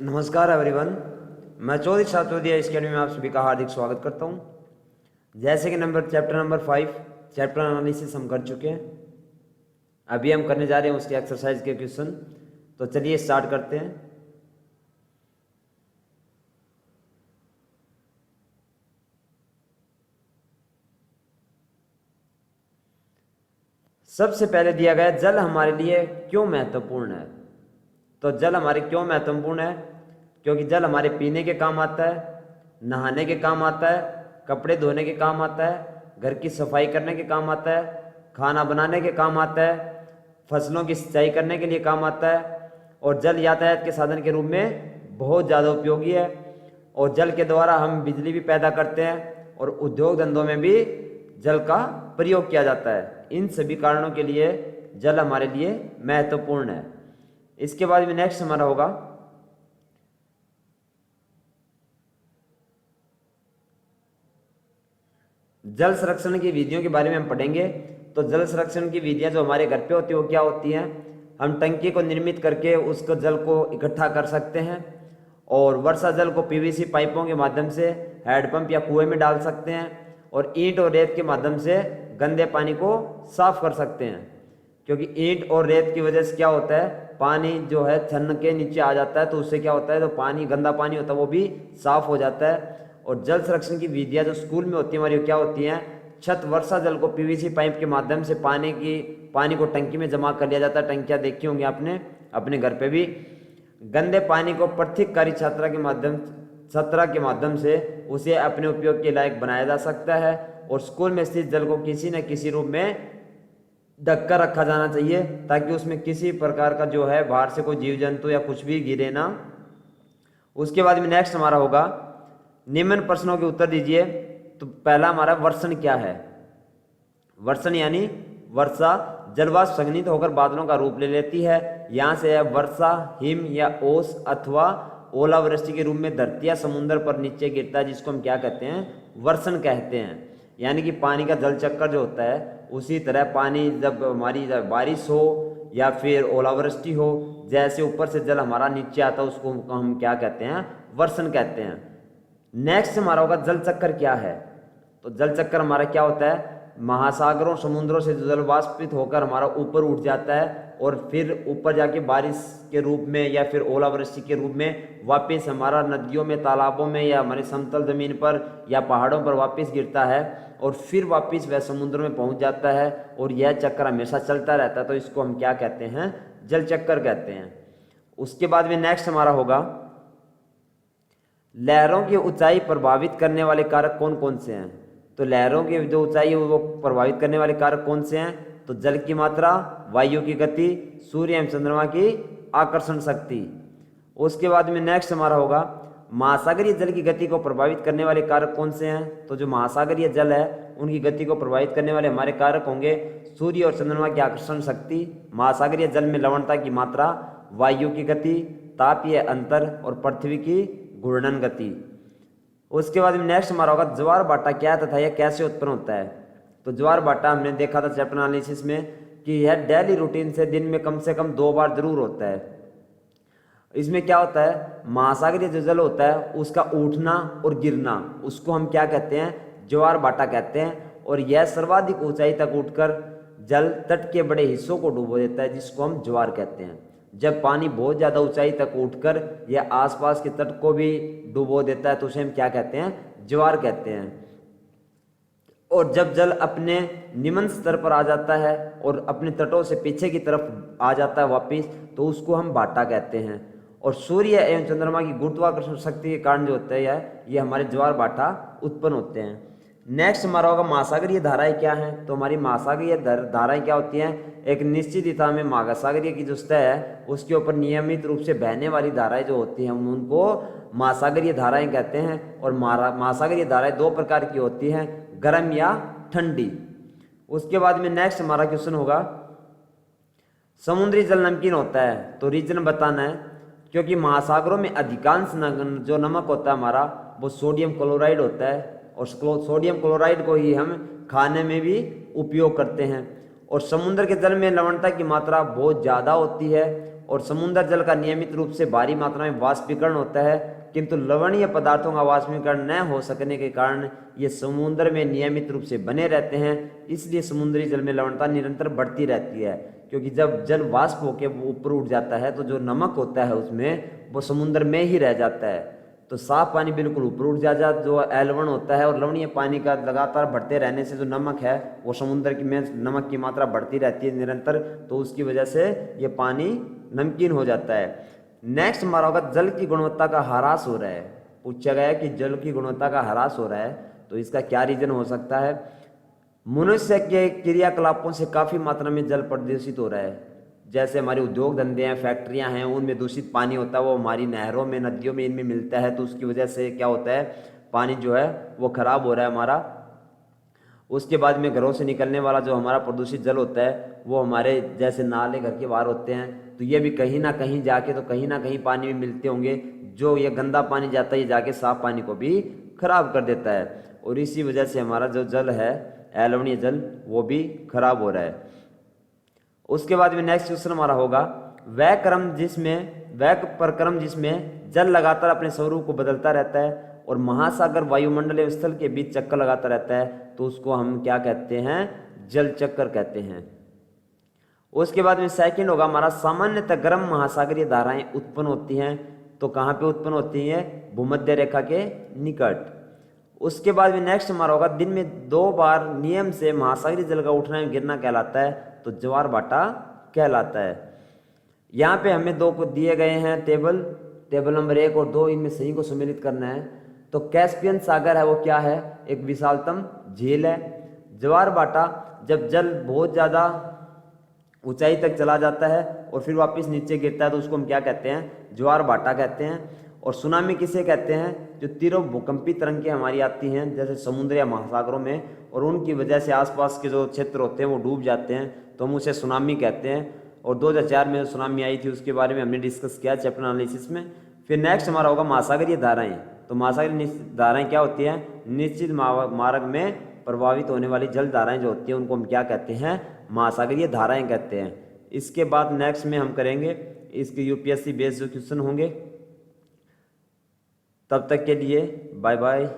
नमस्कार एवरीवन। मैं चौधरी छात्रोदय अकेडमी में आप सभी का हार्दिक स्वागत करता हूं। जैसे कि चैप्टर नंबर 5 चैप्टर एनालिसिस हम कर चुके हैं। अभी हम करने जा रहे हैं उसके एक्सरसाइज के क्वेश्चन। तो चलिए स्टार्ट करते हैं। सबसे पहले दिया गया जल हमारे लिए क्यों महत्वपूर्ण है। तो जल हमारे क्यों महत्वपूर्ण है? क्योंकि जल हमारे पीने के काम आता है, नहाने के काम आता है, कपड़े धोने के काम आता है, घर की सफाई करने के काम आता है, खाना बनाने के काम आता है, फसलों की सिंचाई करने के लिए काम आता है, और जल यातायात के साधन के रूप में बहुत ज़्यादा उपयोगी है। और जल के द्वारा हम बिजली भी पैदा करते हैं और उद्योग धंधों में भी जल का प्रयोग किया जाता है। इन सभी कारणों के लिए जल हमारे लिए महत्वपूर्ण है। इसके बाद में नेक्स्ट हमारा होगा जल संरक्षण की विधियों के बारे में हम पढ़ेंगे। तो जल संरक्षण की विधियां जो हमारे घर पे होती है वो क्या होती हैं? हम टंकी को निर्मित करके उसको जल को इकट्ठा कर सकते हैं, और वर्षा जल को पीवीसी पाइपों के माध्यम से हैंडपंप या कुएं में डाल सकते हैं, और ईंट और रेत के माध्यम से गंदे पानी को साफ कर सकते हैं। क्योंकि ईंट और रेत की वजह से क्या होता है, पानी जो है छन्न के नीचे आ जाता है, तो उससे क्या होता है, जो पानी गंदा पानी होता है वो भी साफ हो जाता है। और जल संरक्षण की विधियां जो स्कूल में होती है हमारी, क्या होती हैं? छत वर्षा जल को पीवीसी पाइप के माध्यम से पानी को टंकी में जमा कर लिया जाता है। टंकियां देखी होंगी आपने अपने घर पे भी। गंदे पानी को पृथककारी छत्रा के माध्यम से उसे अपने उपयोग के लायक बनाया जा सकता है। और स्कूल में स्थित जल को किसी न किसी रूप में ढक कर रखा जाना चाहिए, ताकि उसमें किसी प्रकार का जो है बाहर से कोई जीव जंतु या कुछ भी गिरे ना। उसके बाद में नेक्स्ट हमारा होगा निम्न प्रश्नों के उत्तर दीजिए। तो पहला हमारा वर्षण क्या है? वर्षण यानी वर्षा जलवाष्प संघनित होकर बादलों का रूप ले लेती है। यहाँ से है वर्षा हिम या ओस अथवा ओलावृष्टि के रूप में धरती या समुद्र पर नीचे गिरता है, जिसको हम क्या कहते हैं? वर्षण कहते हैं। यानी कि पानी का जल चक्कर जो होता है, उसी तरह पानी जब हमारी बारिश हो या फिर ओलावृष्टि हो, जैसे ऊपर से जल हमारा नीचे आता है, उसको हम क्या कहते हैं? वर्षण कहते हैं। नेक्स्ट हमारा होगा जल चक्कर क्या है। तो जल चक्कर हमारा क्या होता है? महासागरों समुद्रों से जल वाष्पित होकर हमारा ऊपर उठ जाता है, और फिर ऊपर जाके बारिश के रूप में या फिर ओलावृष्टि के रूप में वापस हमारा नदियों में, तालाबों में, या हमारी समतल जमीन पर या पहाड़ों पर वापस गिरता है, और फिर वापस वह समुद्र में पहुंच जाता है। और यह चक्कर हमेशा चलता रहता है, तो इसको हम क्या कहते हैं? जल चक्कर कहते हैं। उसके बाद में नेक्स्ट हमारा होगा लहरों की ऊंचाई प्रभावित करने वाले कारक कौन कौन से हैं। तो लहरों की जो ऊंचाई है वो प्रभावित करने वाले कारक कौन से हैं? तो जल की मात्रा, वायु की गति, सूर्य एवं चंद्रमा की आकर्षण शक्ति। उसके बाद में नेक्स्ट हमारा होगा महासागरीय जल की गति को प्रभावित करने वाले कारक कौन से हैं। तो जो महासागरीय जल है उनकी गति को प्रभावित करने वाले हमारे कारक होंगे सूर्य और चंद्रमा की आकर्षण शक्ति, महासागरीय जल में लवणता की मात्रा, वायु की गति, तापीय अंतर, और पृथ्वी की घूर्णन गति। उसके बाद में नेक्स्ट हमारा होगा ज्वार भाटा क्या तथा यह कैसे उत्पन्न होता है। तो ज्वार भाटा हमने देखा था चैप्टर एनालिसिस में कि यह डेली रूटीन से दिन में कम से कम 2 बार जरूर होता है। इसमें क्या होता है? महासागरीय जो जल होता है उसका उठना और गिरना, उसको हम क्या कहते हैं? ज्वार भाटा कहते हैं। और यह सर्वाधिक ऊंचाई तक उठकर जल तट के बड़े हिस्सों को डुबो देता है, जिसको हम ज्वार कहते हैं। जब पानी बहुत ज़्यादा ऊंचाई तक उठकर यह आसपास के तट को भी डुबो देता है, तो उसे हम क्या कहते हैं? ज्वार कहते हैं। और जब जल अपने निम्न स्तर पर आ जाता है और अपने तटों से पीछे की तरफ आ जाता है वापिस, तो उसको हम भाटा कहते हैं। और सूर्य एवं चंद्रमा की गुरुत्वाकर्षण शक्ति के कारण जो होता है ये हमारे ज्वार भाटा उत्पन्न होते हैं। नेक्स्ट हमारा होगा महासागरीय धाराएं क्या हैं। तो हमारी महासागरीय धाराएं क्या होती हैं? एक निश्चित दिशा में महासागरीय की जो सतह है उसके ऊपर नियमित रूप से बहने वाली धाराएं जो होती हैं उनको महासागरीय धाराएं कहते हैं। और महासागरीय धाराएं 2 प्रकार की होती हैं, गर्म या ठंडी। उसके बाद में नेक्स्ट हमारा क्वेश्चन होगा समुद्री जल नमकीन होता है, तो रीजन बताना है। क्योंकि महासागरों में अधिकांश जो नमक होता है हमारा वो सोडियम क्लोराइड होता है, और सोडियम क्लोराइड को ही हम खाने में भी उपयोग करते हैं। और समुद्र के जल में लवणता की मात्रा बहुत ज़्यादा होती है, और समुद्र जल का नियमित रूप से भारी मात्रा में वाष्पीकरण होता है, किंतु लवणीय पदार्थों का वाष्पीकरण न हो सकने के कारण ये समुद्र में नियमित रूप से बने रहते हैं। इसलिए समुद्री जल में लवणता निरंतर बढ़ती रहती है, क्योंकि जब जल वाष्प होकर वो ऊपर उठ जाता है तो जो नमक होता है उसमें वो समुद्र में ही रह जाता है। तो साफ पानी बिल्कुल ऊपर उठ जाता है जो एलवण होता है, और लवणीय पानी का लगातार बढ़ते रहने से जो नमक है वो समुद्र की में नमक की मात्रा बढ़ती रहती है निरंतर, तो उसकी वजह से ये पानी नमकीन हो जाता है। नेक्स्ट हमारा होगा जल की गुणवत्ता का ह्रास हो रहा है। पूछा गया है कि जल की गुणवत्ता का ह्रास हो रहा है, तो इसका क्या रीजन हो सकता है। मनुष्य के क्रियाकलापों से काफ़ी मात्रा में जल प्रदूषित हो रहा है। जैसे हमारे उद्योग धंधे हैं, फैक्ट्रियां हैं, उनमें दूषित पानी होता है, वो हमारी नहरों में, नदियों में, इनमें मिलता है, तो उसकी वजह से क्या होता है, पानी जो है वो खराब हो रहा है हमारा। उसके बाद में घरों से निकलने वाला जो हमारा प्रदूषित जल होता है वो हमारे जैसे नाले घर के बाहर होते हैं, तो ये भी कहीं ना कहीं जाके तो कहीं ना कहीं पानी में मिलते होंगे। जो ये गंदा पानी जाता है ये जाके साफ पानी को भी खराब कर देता है, और इसी वजह से हमारा जो जल है अलवणीय जल वो भी खराब हो रहा है। उसके बाद में नेक्स्ट क्वेश्चन हमारा होगा वह प्रक्रम जिसमें जल लगातार अपने स्वरूप को बदलता रहता है और महासागर, वायुमंडल एवं स्थल के बीच चक्कर लगाता रहता है, तो उसको हम क्या कहते हैं, जल चक्कर कहते हैं। उसके बाद में सेकंड होगा हमारा सामान्यतः गर्म महासागरीय धाराएं उत्पन्न होती हैं, तो कहाँ पे उत्पन्न होती हैं, भूमध्य रेखा के निकट। उसके बाद में नेक्स्ट हमारा होगा दिन में 2 बार नियम से महासागरीय जल का उठना एवं गिरना कहलाता है, तो ज्वार भाटा कहलाता है। यहाँ पे हमें 2 को दिए गए हैं टेबल नंबर 1 और 2, इनमें सही को सम्मिलित करना है। तो कैस्पियन सागर है वो क्या है, एक विशालतम झील है। ज्वार भाटा जब जल बहुत ज़्यादा ऊंचाई तक चला जाता है और फिर वापस नीचे गिरता है, तो उसको हम क्या कहते हैं, ज्वार भाटा कहते हैं। और सुनामी किसे कहते हैं, जो तीव्र भूकंपी तरंगें हमारी आती हैं जैसे समुद्र या महासागरों में, और उनकी वजह से आसपास के जो क्षेत्र होते हैं वो डूब जाते हैं, तो हम उसे सुनामी कहते हैं। और 2004 में जो सुनामी आई थी उसके बारे में हमने डिस्कस किया चैप्टर एनालिसिस में। फिर नेक्स्ट हमारा होगा महासागरीय धाराएं। तो महासागरीय धाराएं क्या होती हैं, निश्चित मार्ग में प्रभावित होने वाली जल धाराएं जो होती हैं उनको हम क्या कहते हैं, महासागरीय धाराएं कहते हैं। इसके बाद नेक्स्ट में हम करेंगे इसके यूपीएससी बेस्ड जो क्वेश्चन होंगे। तब तक के लिए बाय बाय।